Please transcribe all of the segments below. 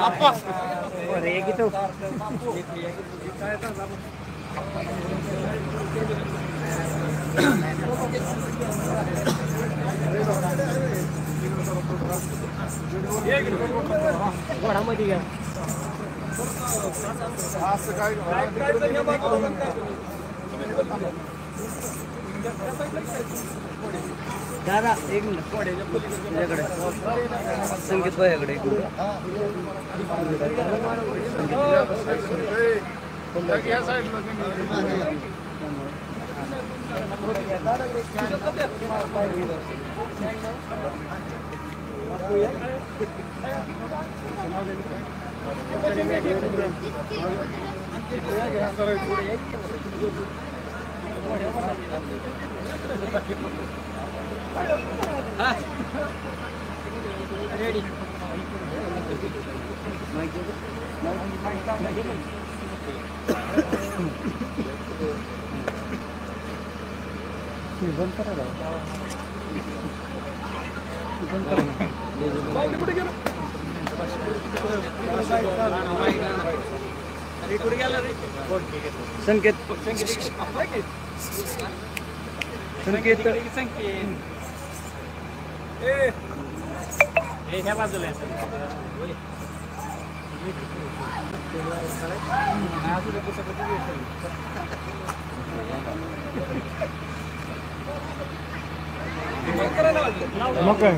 Apa? Kayak gitu. घोडामध्ये घ्या असं काय दादा एक मिनिट तुझ्याकडे संकेत भाईकडे एक मिनिट रेडी बंद करा कुठे गेलो संकेत संकेत ह्या बाजूला मग काय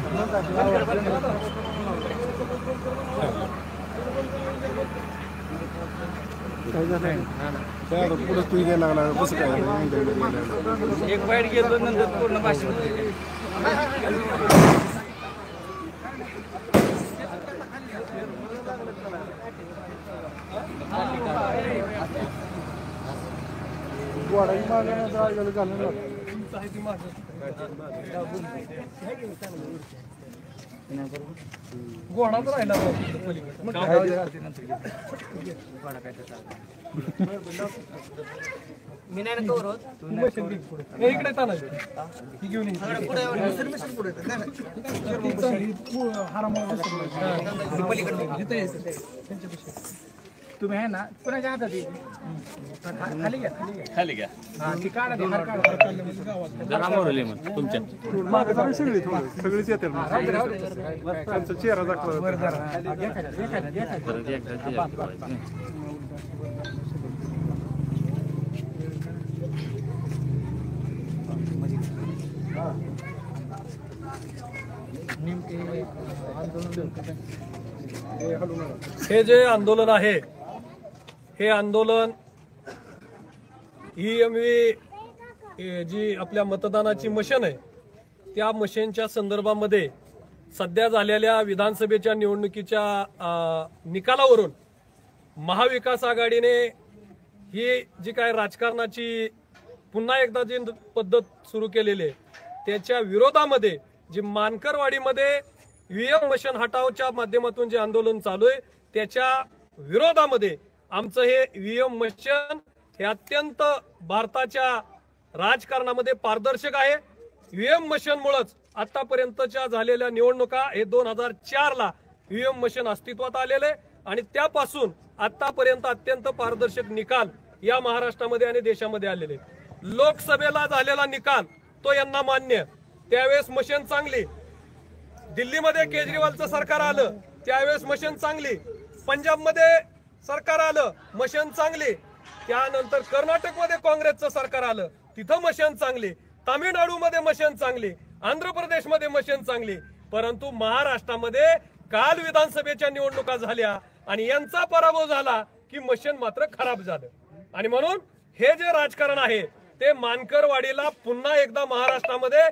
पुढे तू घ्यायला लागला कसं काय एक बाईट घेतो नंतर पूर्ण भाषण गोडाच राहिला मी नाही ना कवर होत इकडे चालायचं घेऊन तुम्ही आहे ना कुणाच्या हातात खाली घ्या खाली घ्या ती काढा तुमच्या सगळीच येते त्यांचा चेहरा दाखवा हे जे आंदोलन आहे हे आंदोलन EMV जी आपल्या मतदानाची मशीन आहे त्या मशीनच्या संदर्भामध्ये सध्या झालेल्या विधानसभेच्या निवडणुकीच्या निकालावरून महाविकास आघाडीने ही जी काय राजकारणाची पुन्हा एकदा जी पद्धत सुरू केलेली आहे त्याच्या विरोधामध्ये जी मानकरवाडीमध्ये EVM मशीन हटावच्या माध्यमातून जे आंदोलन चालू आहे त्याच्या विरोधामध्ये आमचं हे EVM मशीन हे अत्यंत भारताच्या राजकारणामध्ये पारदर्शक आहे। EVM मशीनमुळेच आतापर्यंतच्या झालेल्या निवडणुका हे 2004 ला EVM मशीन अस्तित्वात आलेले आणि त्यापासून आतापर्यंत अत्यंत पारदर्शक निकाल या महाराष्ट्रामध्ये आणि देशामध्ये आलेले। लोकसभेला झालेला निकाल तो यांना मान्य, त्यावेळेस मशीन चांगली, दिल्लीमध्ये केजरीवालचं सरकार आलं त्यावेळेस मशीन चांगली, पंजाबमध्ये सरकार आलं मशीन चांगली, त्यानंतर कर्नाटकमध्ये काँग्रेसचं सरकार आलं तिथं मशीन चांगली, तामिळनाडूमध्ये मशीन चांगली, आंध्र प्रदेशमध्ये मशीन चांगली, परंतु महाराष्ट्रामध्ये काल विधानसभेच्या निवडणुका झाल्या आणि यांचा पराभव झाला की मशीन मात्र खराब झालं। आणि म्हणून हे जे राजकारण आहे ते मानकरवाडीला पुन्हा एकदा महाराष्ट्रामध्ये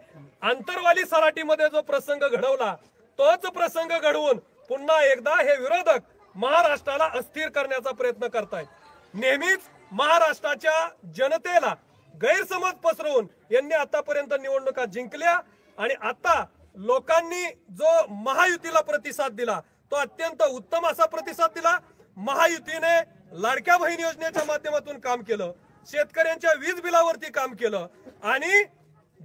आंतरवाली सराटीमध्ये जो प्रसंग घडवला तोच प्रसंग घडवून पुन्हा एकदा हे विरोधक महाराष्ट्राला अस्थिर करण्याचा प्रयत्न करतायत। नेहमीच महाराष्ट्राच्या जनतेला गैरसमज पसरवून यांनी आतापर्यंत निवडणुका जिंकल्या आणि आता लोकांनी जो महायुतीला प्रतिसाद दिला तो अत्यंत उत्तम असा प्रतिसाद दिला। महायुतीने लाडक्या बहीण योजनेच्या माध्यमातून काम केलं, शेतकऱ्यांच्या वीज बिलावरती काम केलं आणि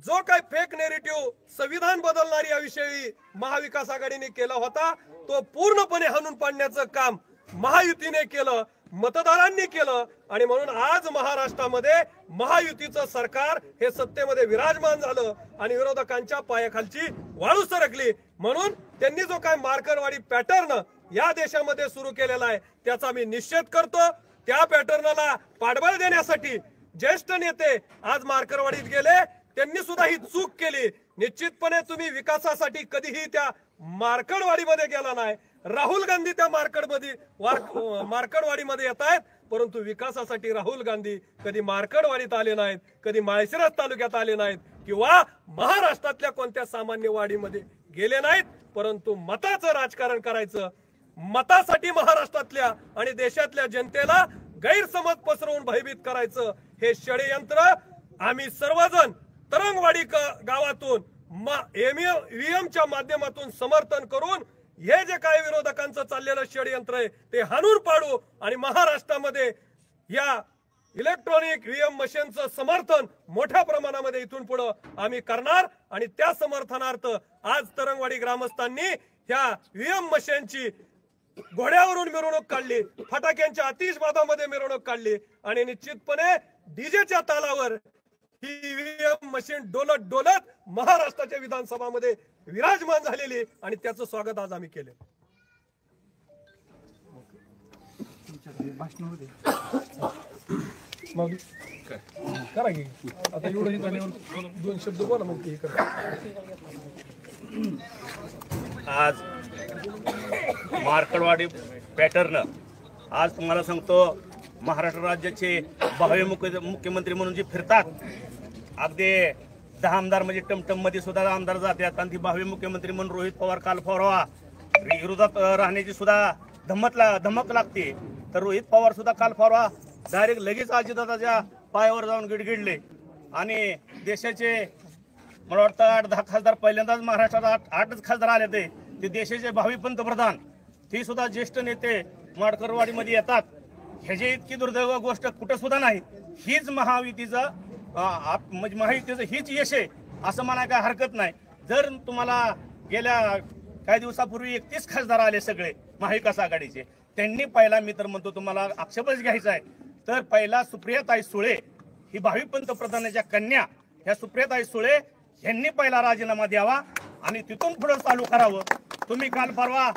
जो काही फेक नेरेटिव्ह संविधान बदलणारी याविषयी महाविकास आघाडीने केला होता तो पूर्णपणे हाणून पाडण्याचं काम महायुतीने केलं, मतदारांनी केलं आणि म्हणून आज महाराष्ट्रामध्ये महायुतीचं सरकार हे सत्तेमध्ये विराजमान झालं आणि विरोधकांच्या पायाखालची वाळू सरकली। म्हणून त्यांनी जो काय मार्कडवाडी पॅटर्न या देशामध्ये सुरू केलेला आहे त्याचा मी निषेध करतो। त्या पॅटर्नला पाठबळ देण्यासाठी ज्येष्ठ नेते आज मार्कडवाडीत गेले, त्यांनी सुद्धा ही चूक केली। निश्चितपणे तुम्ही विकासासाठी कधीही त्या मार्कडवाडीमध्ये गेला नाही। राहुल गांधी त्या मार्कडवाडीमध्ये येत आहेत, परंतु विकासासाठी राहुल गांधी कधी मार्कडवाडीत आले नाहीत, कधी माळशिरस तालुक्यात आले नाहीत किंवा महाराष्ट्रातल्या कोणत्या सामान्य वाडीमध्ये गेले नाहीत। परंतु मताचं राजकारण करायचं, मतासाठी महाराष्ट्रातल्या आणि देशातल्या जनतेला गैरसमज पसरवून भयभीत करायचं, हे षडयंत्र आम्ही सर्वजण तरंगवाडी गावातून ईव्हीएमच्या माध्यमातून समर्थन करून हे जे काही विरोधकांचं चाललेलं षडयंत्र आहे ते हाणून पाडू आणि महाराष्ट्रामध्ये या इलेक्ट्रॉनिक ईव्हीएम मशीनचं समर्थन मोठ्या प्रमाणामध्ये इथून पुढे आम्ही करणार। आणि त्या समर्थनार्थ आज तरंगवाडी ग्रामस्थांनी ह्या ईव्हीएम मशीनची घोड्यावरून मिरवणूक काढली, फटाक्यांच्या आतिषबादामध्ये मिरवणूक काढली आणि निश्चितपणे डीजेच्या तालावर ही ईव्हीएम मशीन डोलत डोलत महाराष्ट्राच्या विधानसभामध्ये विराजमान झालेली आणि त्याचं स्वागत आज आम्ही केले। मग करा की आता एवढंही झाल्यावर दोन शब्द बोला मग ते करा। आज मार्कडवाडी पॅटर्न आज तुम्हाला सांगतो महाराष्ट्र राज्याचे भावी मुख्यमंत्री म्हणून जे फिरतात, अगदी 10 आमदार म्हणजे टमटम मध्ये सुद्धा आमदार जातात आणि ती भावी मुख्यमंत्री म्हणून रोहित पवार काल फौरवा विरोधात राहण्याची सुद्धा धमक लागते, तर रोहित पवार सुद्धा काल फौरवा डायरेक्ट लगेच अजितदादाच्या पायावर जाऊन गिडगिडले आणि देशाचे मला वाटतं 8-10 खासदार पहिल्यांदाच महाराष्ट्रात 8च खासदार आले ते देशाचे भावी पंतप्रधान ती सुद्धा ज्येष्ठ नेते मार्कडवाडीमध्ये येतात। ह्याची इतकी दुर्दैव गोष्ट कुठं सुद्धा नाही। हीच महायुतीचं म्हणजे महायुतीचं हीच यश आहे असं म्हणायला काय हरकत नाही। जर तुम्हाला गेल्या काही दिवसापूर्वी 31 खासदार आले सगळे महाविकास आघाडीचे, त्यांनी पहिला मी तर म्हणतो तुम्हाला आक्षेपच घ्यायचा आहे, तर पहिला सुप्रियाताई सुळे ही भावी पंतप्रधानाच्या कन्या, ह्या सुप्रियाताई सुळे यांनी पहिला राजीनामा द्यावा आणि तिथून पुढे चालू करावं। तुम्ही काल परवा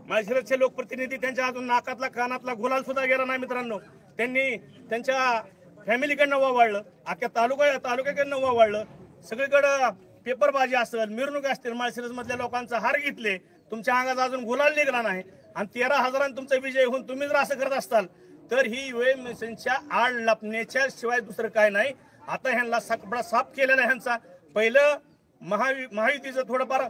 माळशिरसचे लोकप्रतिनिधी त्यांच्या अजून नाकातला कानातला गुलाल सुद्धा गेला नाही मित्रांनो, त्यांनी त्यांच्या फॅमिलीकडनं वावळलं, अख्ख्या तालुक्याकडनं वावळलं, सगळीकडं पेपरबाजी असेल, मिरवणूक असतील, माळशिरस मधल्या लोकांचा हार घेतले, तुमच्या अंगात अजून गुलाल निघाला नाही आणि 13,000 तुमचा विजय होऊन तुम्ही जर असं करत असताल तर ही ईव्हीएम मशीनच्या आड लपण्याच्या शिवाय दुसरं काय नाही। आता ह्यांना सकपडा साफ केलेला ह्यांचा पहिलं महायुतीचं थोडंफार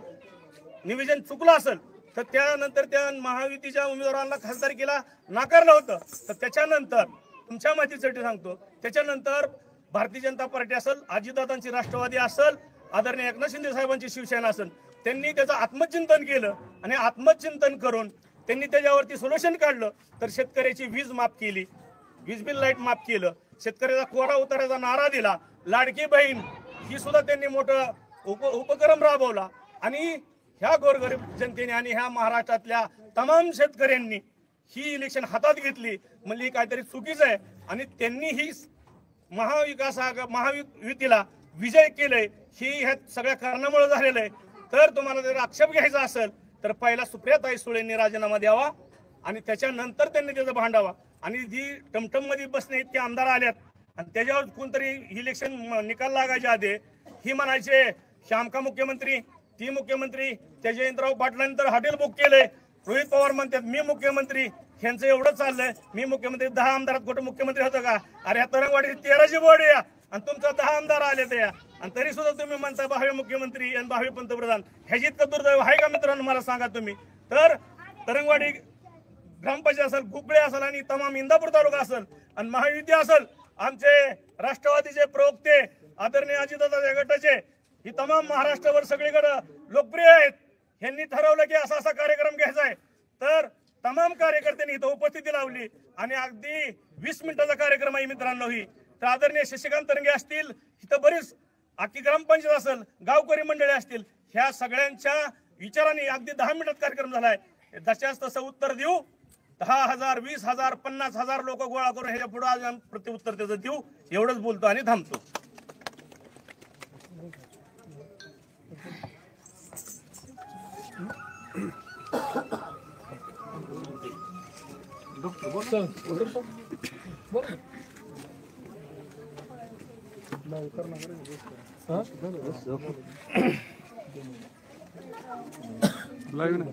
निवेदन चुकलं असेल तर त्यानंतर त्या महायुतीच्या उमेदवारांना खासदारकीला नाकारलं होतं, तर त्याच्यानंतर तुमच्या माहितीसाठी सांगतो, त्याच्यानंतर भारतीय जनता पार्टी असेल, अजितदादांची राष्ट्रवादी असेल, आदरणीय एकनाथ शिंदे साहेबांची शिवसेना असेल, त्यांनी त्याचं आत्मचिंतन केलं आणि आत्मचिंतन करून त्यांनी त्याच्यावरती सोल्युशन काढलं, तर शेतकऱ्याची वीज माफ केली, वीज बिल लाईट माफ केलं, शेतकऱ्याचा कोरा उताराचा नारा दिला, लाडकी बहीण ही सुद्धा त्यांनी मोठं उपक्रम राबवला आणि ह्या गोरगरीब जनतेने आणि ह्या महाराष्ट्रातल्या तमाम शेतकऱ्यांनी ही इलेक्शन हातात घेतली, म्हणजे काहीतरी चुकीचं आहे आणि त्यांनी ही महायुतीला विजय केलंय, ही ह्या सगळ्या कारणामुळे झालेलं आहे। तर तुम्हाला जर आक्षेप घ्यायचा असेल तर पहिला सुप्रियाताई सुळेंनी राजीनामा द्यावा आणि त्याच्यानंतर त्यांनी त्याचं भांडावा आणि जी टमटम मध्ये बसणे इतके आमदार आल्यात आणि त्याच्यावर कोणतरी इलेक्शन निकाल लागायच्या आधी ही म्हणायचे श्यामका मुख्यमंत्री, ती मुख्यमंत्री, त्या जयंतराव पाटलांनंतर हॉटेल बुक केलंय, रोहित पवार म्हणतात मी मुख्यमंत्री, ह्यांचं एवढं चाललंय मी मुख्यमंत्री, 10 आमदारात कुठं मुख्यमंत्री होतं का? अरे ह्या तरंगवाडी 13ची बोर्ड या आणि तुमचा 10 आमदार आले ते आणि तरी सुद्धा तुम्ही म्हणता भावी मुख्यमंत्री आणि भावी पंतप्रधान, ह्याची इतकं दुर्दैव आहे का मित्रांनो मला सांगा तुम्ही। तर तरंगवाडी ग्रामपंचायत असेल, गुगळे असेल आणि तमाम इंदापूर तालुका असेल आणि महायुती असेल, आमचे राष्ट्रवादीचे प्रवक्ते आदरणीय अजितदादा गटाचे ही तमाम महाराष्ट्रावर सगळीकडे लोकप्रिय आहेत, यांनी ठरवलं की असा कार्यक्रम घ्यायचा आहे, तर तमाम कार्यकर्त्यांनी इथं उपस्थिती लावली आणि अगदी 20 मिनिटाचा कार्यक्रम आहे मित्रांनो। ही तर आदरणीय शशिकांत तरंगे असतील, इथं बरीच आखी ग्रामपंचायत असेल, गावकरी मंडळी असतील, ह्या सगळ्यांच्या विचाराने अगदी 10 मिनिटात कार्यक्रम झालाय। जशाच तसं उत्तर देऊ, 10,000, 20,000, 50,000 लोक गोळा करून ह्याच्या पुढे आज प्रत्युत्तर त्याचं देऊ, एवढंच बोलतो आणि थांबतो। चल, उतर. बरं. हा? लाईव्ह नाही.